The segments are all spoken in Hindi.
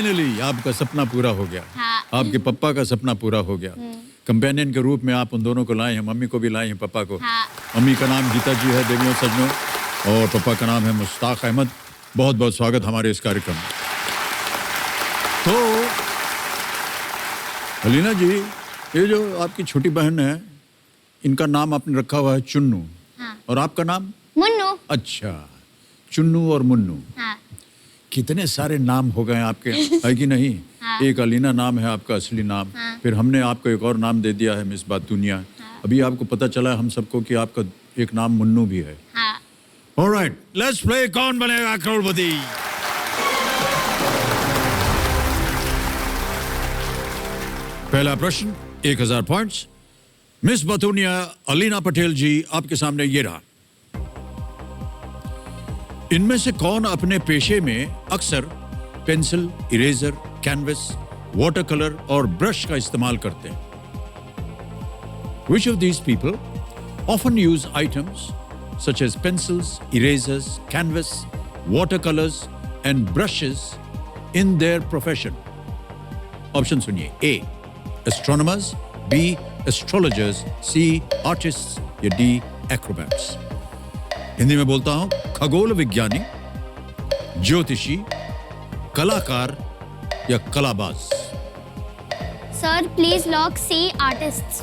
फाइनली आपका सपना पूरा हो गया। हाँ। आपके पप्पा का सपना पूरा हो गया। कंपेनियन के रूप में आप उन दोनों को लाए हैं, मम्मी को भी लाए हैं, पापा को। हाँ। मम्मी का नाम गीता जी है देवियों सज्जनों, और पापा का नाम है मुश्ताक अहमद। बहुत बहुत स्वागत हमारे इस कार्यक्रम में। तो अलीना जी, ये जो आपकी छोटी बहन है, इनका नाम आपने रखा हुआ है चुन्नू। हाँ। और आपका नाम? मुन्नू। अच्छा, चुन्नू और मुन्नू। हाँ। कितने सारे नाम हो गए आपके, है कि नहीं? हाँ। एक अलीना नाम है आपका असली नाम। हाँ। फिर हमने आपको एक और नाम दे दिया है मिस बात दुनिया। हाँ। अभी आपको पता चला है हम सबको कि आपका एक नाम मुन्नू भी है। हाँ। ऑलराइट, लेट्स प्ले कौन बनेगा करोड़पति। पहला प्रश्न 1000 पॉइंट्स। मिस बतूनिया अलीना पटेल जी, आपके सामने ये रहा। इनमें से कौन अपने पेशे में अक्सर pencil, eraser, canvas, water colour और ब्रश का इस्तेमाल करते हैं? Which of these people often use items such as pencils, erasers, canvas, watercolors and brushes in their profession? Option सुनिए। A. Astronomers, B. Astrologers, C. Artists या D. Acrobats। हिंदी में बोलता हूं, खगोल विज्ञानी, ज्योतिषी, कलाकार या कलाबाज। Sir please lock C artist.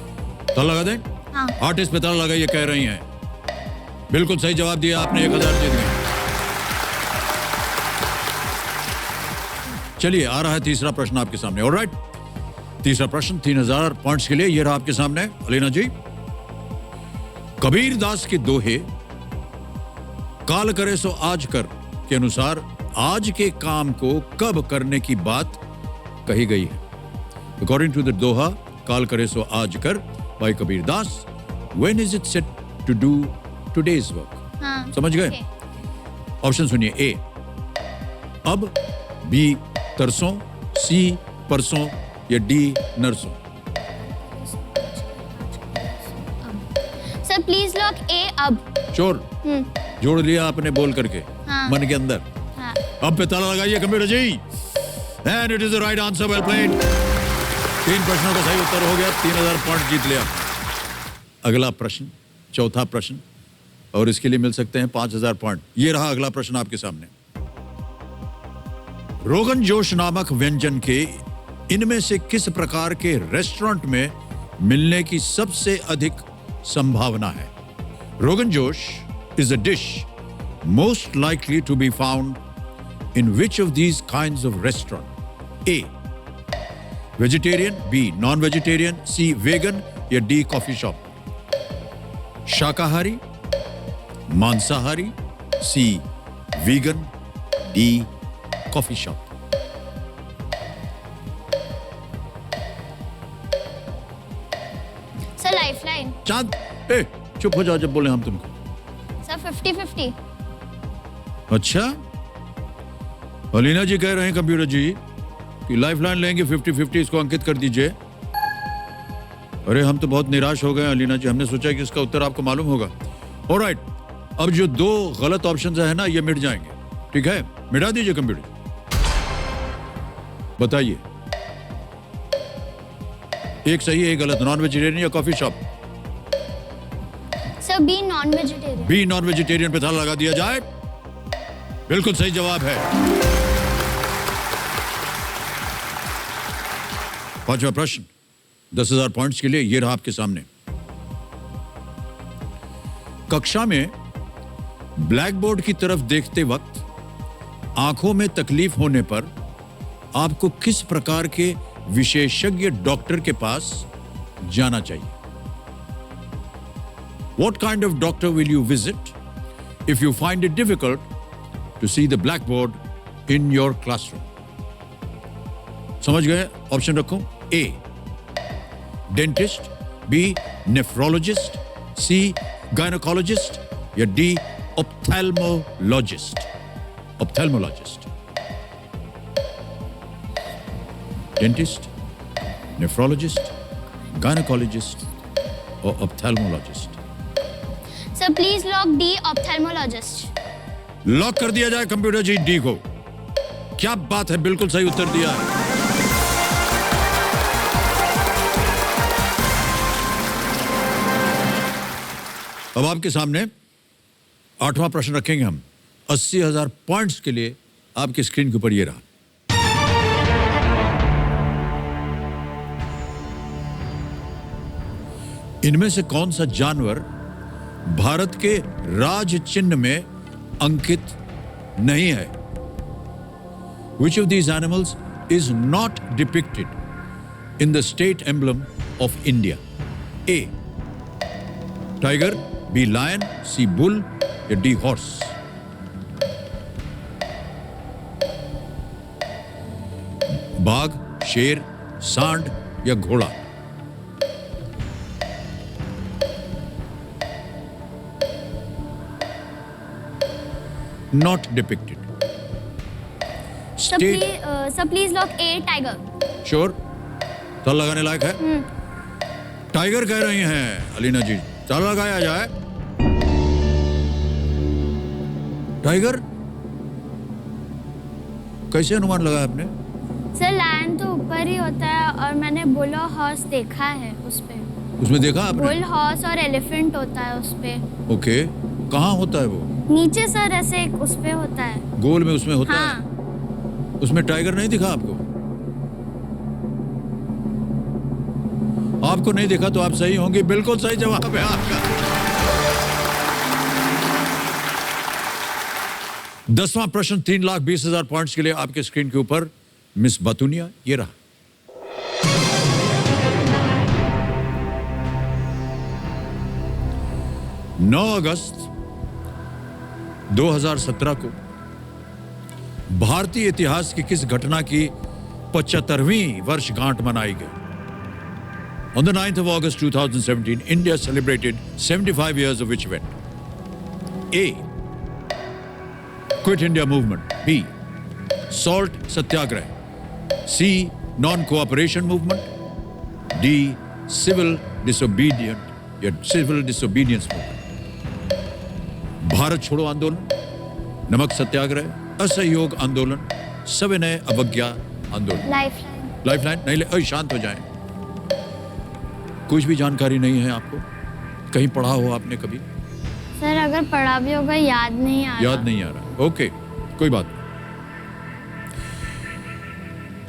ताला लगा दें? हाँ। आर्टिस्ट पे ताला लगा, ये कह रही हैं। बिल्कुल सही जवाब दिया आपने, 1000 जीत गए। चलिए, आ रहा है तीसरा प्रश्न आपके सामने। ऑलराइट, तीसरा प्रश्न 3000 पॉइंट्स के लिए ये रहा आपके सामने अलीना जी। कबीर दास के दोहे काल करे सो आज कर के अनुसार आज के काम को कब करने की बात कही गई है? अकॉर्डिंग टू द दोहा काल करे सो आज कर by Kabir Das, when is it set to do today's work? हाँ। समझ गए? Okay. ऑप्शन सुनिए। ए अब, बी तरसों, सी परसों या डी नरसों। सर प्लीज लॉक ए अब। चोर जोड़ लिया आपने बोल करके। हाँ। मन के अंदर। हाँ। अब पे ताला लगाइए computer ji. And it is the right answer, well played. 3 प्रश्नों का सही उत्तर हो गया, 3000 पॉइंट जीत लिया। अगला प्रश्न, चौथा प्रश्न, और इसके लिए मिल सकते हैं 5000 पॉइंट। ये रहा अगला प्रश्न आपके सामने। रोगन जोश नामक व्यंजन के इनमें से किस प्रकार के रेस्टोरेंट में मिलने की सबसे अधिक संभावना है? Rogan josh is a dish most likely to be found in which of these kinds of restaurant? A. Vegetarian, B. Non-vegetarian, C. Vegan या D. Coffee shop? शाकाहारी, मांसाहारी, C. Vegan, D. Coffee shop? Sir lifeline. चांद, ए चुप हो जाओ जब बोले हम तुमको। सर 50-50। अच्छा, अलीना जी कह रहे हैं कंप्यूटर जी कि लाइफलाइन लेंगे, 50-50 इसको अंकित कर दीजिए। अरे हम तो बहुत निराश हो गए अलीना जी, हमने सोचा कि इसका उत्तर आपको मालूम होगा। ऑलराइट, अब जो 2 गलत ऑप्शंस है ना, ये मिट जाएंगे, ठीक है? मिटा दीजिए कंप्यूटर। बताइए, एक सही है, एक गलत। नॉन वेजिटेरियन या coffee shop? Sir B non vegetarian. B non vegetarian पे ताला लगा दिया जाए। बिल्कुल सही जवाब है। 5वां प्रश्न 10,000 पॉइंट्स के लिए ये रहा आपके सामने। कक्षा में ब्लैक बोर्ड की तरफ देखते वक्त आंखों में तकलीफ होने पर आपको किस प्रकार के विशेषज्ञ डॉक्टर के पास जाना चाहिए? What kind of doctor will you visit if you find it difficult to see the blackboard in your classroom? समझ गए? ऑप्शन रखूं? A. Dentist, B. Nephrologist, C. Gynecologist या D. Ophthalmologist? Ophthalmologist. Dentist, nephrologist, gynecologist or ophthalmologist? Sir please lock D ophthalmologist. Lock कर दिया जाए कंप्यूटर जी डी को। क्या बात है, बिल्कुल सही उत्तर दिया है। अब आपके सामने 8वां प्रश्न रखेंगे हम। 80,000 पॉइंट्स के लिए आपकी स्क्रीन के ऊपर ये रहा। इनमें से कौन सा जानवर भारत के राज चिन्ह में अंकित नहीं है? Which of these animals is not depicted in the state emblem of India? A. Tiger, B. Lion, C. Bull, या D. Horse? बाघ, शेर, सांड या घोड़ा? Not depicted. Sir, please lock A, tiger. Sure? ताला लगाने लायक है? टाइगर कह रही हैं अलीना जी। ताला लगाया जाए। टाइगर? कैसे अनुमान लगाया आपने? सर लायन तो ऊपर ही होता है और मैंने बुल और हॉर्स देखा है उस पे। उसमें देखा आपने? बुल, हॉर्स और एलिफेंट होता है उस पे। ओके, कहाँ होता है वो? नीचे सर ऐसे उस पे होता है। गोल में उसमें होता हाँ। है? उसमें टाइगर नहीं दिखा आपको? आपको नहीं दिखा तो आप सही होंगे। बिल्कुल सही जवाब है आपका। 10वां प्रश्न 3,20,000 पॉइंट्स के लिए आपके स्क्रीन के ऊपर मिस बतूनिया, ये रहा। नौ अगस्त 2017 को भारतीय इतिहास की किस घटना की 75वीं वर्षगांठ मनाई गई? On the 9th of August 2017, India celebrated 75 years of which event? A. Quit India Movement. B. Salt Satyagrah. C. Non-cooperation movement. D. Civil disobedience movement. Bharat छोड़ो आंदोलन, नमक सत्याग्रह, असहयोग आंदोलन, सविनय अवज्ञा आंदोलन। लाइफलाइन नहीं ले, शांत हो जाएं। कुछ भी जानकारी नहीं है आपको? कहीं पढ़ा हो आपने कभी? सर अगर पढ़ा भी होगा याद नहीं आ रहा। याद नहीं आ रहा, ओके, कोई बात नहीं।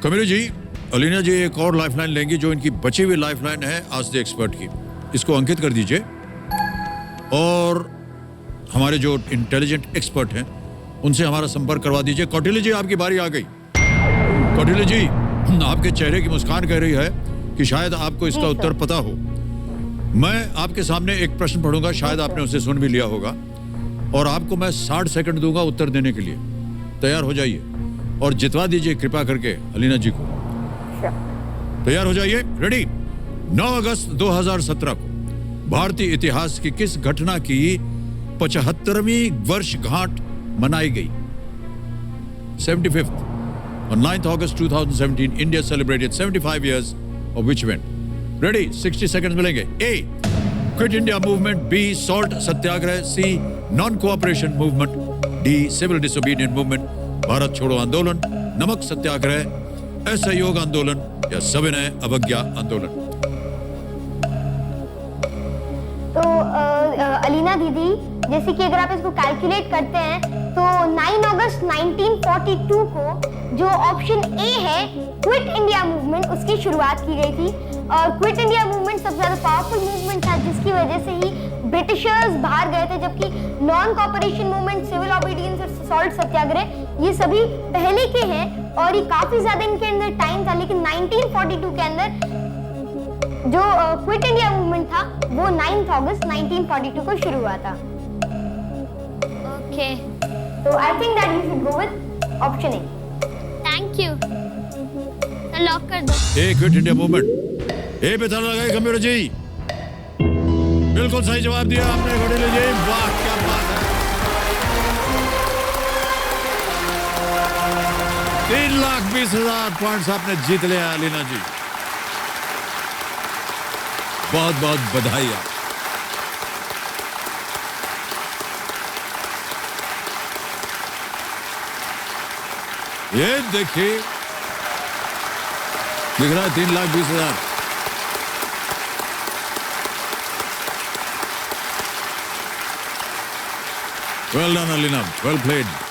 कमिला जी, अलीना जी एक और लाइफलाइन लेंगी जो इनकी बची हुई लाइफलाइन है आज द एक्सपर्ट की। इसको अंकित कर दीजिए और हमारे जो इंटेलिजेंट एक्सपर्ट हैं उनसे हमारा संपर्क करवा दीजिए। कौटिल्य जी, आपकी बारी आ गई। कौटिल्य जी, आपके चेहरे की मुस्कान कह रही है कि शायद आपको इसका उत्तर पता हो। मैं आपके सामने एक प्रश्न पढ़ूंगा, शायद आपने उसे सुन भी लिया होगा, और आपको मैं 60 सेकंड दूंगा उत्तर देने के लिए। तैयार हो जाइए और जितवा दीजिए कृपा करके अलीना जी को। तैयार हो जाइए, रेडी। 9 अगस्त 2017 को भारतीय इतिहास की किस घटना की 75वीं वर्षगांठ मनाई गई? 75th. On 9th August 2017, India celebrated 75 years of which event? Ready? 60 seconds मिलेंगे। A. Quit India Movement. B. Salt Satyagrah. C. Non-cooperation movement. D. Civil disobedience movement. Bharat छोड़ो आंदोलन, नमक सत्याग्रह, असहयोग आंदोलन या सविनय अवज्ञा आंदोलन? तो अलीना दीदी, जैसे कि अगर आप इसको कैलकुलेट करते हैं तो 9 अगस्त 1942 को जो ऑप्शन ए है क्विट इंडिया मूवमेंट, उसकी शुरुआत की गई थी। और क्विट इंडिया मूवमेंट सबसे ज्यादा पावरफुल मूवमेंट था जिसकी वजह से ही ब्रिटिशर्स बाहर गए थे, जबकि non cooperation movement, civil obedience और सॉल्ट सत्याग्रह ये सभी पहले के हैं और ये काफी ज्यादा इनके अंदर टाइम था। लेकिन 1942 के अंदर जो क्विट इंडिया मूवमेंट था वो 9 अगस्त 1942 को शुरू हुआ था। ओके, तो I think that you should go with option A. Thank you. तो लॉक कर दो। ए क्विट इंडिया मूवमेंट। ए पे ताला लगाए कंप्यूटर जी। बिल्कुल सही जवाब दिया आपने कौटिल्य जी, वाह क्या बात है। 3,20,000 पॉइंट्स आपने जीत लिया अलीना जी, बहुत बहुत बधाई आप। ये देखिए, दिख रहा है 3,20,000। Well done, Alina. Well played.